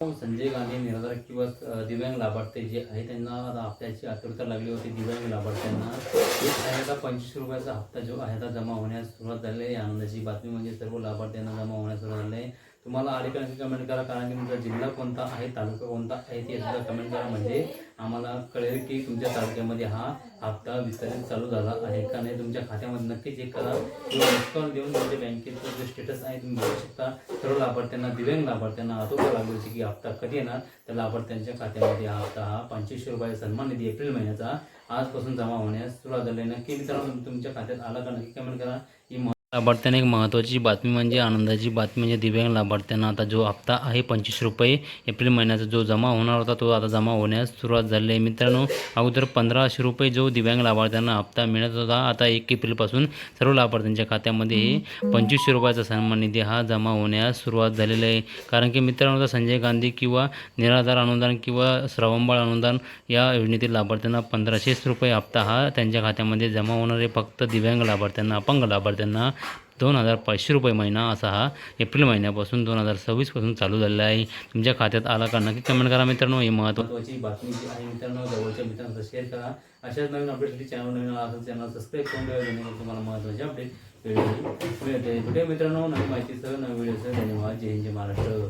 संजय गांधी निराधार किंवा दिव्यांग लाभार्थी जे आहे त्यांना हप्त्याची आतुरता लागली होती. दिव्यांग लाभार्थ्यांना एक सहायता 25 रुपयाचा हप्ता जो आहे जमा होण्यास सुरुवात झाली आहे. आनंदाची बातमी म्हणजे सर्व लाभार्थ्यांना जमा होण्यास सुरुवात झाली आहे. तुम्हाला आले का कमेंट करा, कारण की तुमचा जिल्हा कोणता आहे, तालुका कोणता आहे ते सुद्धा कमेंट करा, म्हणजे आम्हाला कळेल की तुमच्या तालुक्यामध्ये हा हप्ता वितरित चालू झाला आहे का नाही. तुमच्या खात्यामध्ये नक्की चेक करा किंवा मिसकॉल देऊन तुमच्या बँकेचं जे स्टेटस आहे तुम्ही बघू शकता. सर्व लाभार्थ्यांना, दिव्यांग लाभार्थ्यांना आतुरता लागली होती की हप्ता कधी येणार. त्या लाभार्थ्यांच्या खात्यामध्ये हा हप्ता 2500 रुपये सन्मान निधी एप्रिल महिन्याचा आजपासून जमा होण्यास सुरुवात झाली. नक्की मित्रांनो तुमच्या खात्यात आला का नक्की कमेंट करा. ही लाभार्थ्यांना एक महत्त्वाची बातमी म्हणजे आनंदाची बातमी म्हणजे दिव्यांग लाभार्थ्यांना आता जो हप्ता आहे 25 रुपये एप्रिल महिन्याचा जो जमा होणार होता तो आता जमा होण्यास सुरुवात झाली आहे. मित्रांनो, अगोदर 1500 रुपये जो दिव्यांग लाभार्थ्यांना हप्ता मिळत होता, आता 1 एप्रिलपासून सर्व लाभार्थ्यांच्या खात्यामध्ये 2500 रुपयाचा सन्मान निधी हा जमा होण्यास सुरुवात झालेला आहे. कारण की मित्रांनो, संजय गांधी किंवा निराधार अनुदान किंवा श्रावणबाळ अनुदान या योजनेतील लाभार्थ्यांना 1500 रुपये हप्ता हा त्यांच्या खात्यामध्ये जमा होणार आहे. फक्त दिव्यांग लाभार्थ्यांना, अपंग लाभार्थ्यांना 2500 रुपये महिना असा हा एप्रिल महिन्यापासून 2026पासून चालू झालेला आहे. तुमच्या खात्यात आला का नक्की कमेंट करा मित्रांनो. ही महत्त्वाची बातमी जी आहे मित्रांनो, जवळच्या मित्रांना शेअर करा. अशाच नवीन अपडेटसाठी चॅनल नवीन असेल चॅनल सबस्क्राईब करून ठेवा, जेणेकरून तुम्हाला महत्त्वाचे अपडेट मिळते. मित्रांनो, नवीन माहितीसह नवीन व्हिडिओसह धन्यवाद. जय हिंद, जय महाराष्ट्र.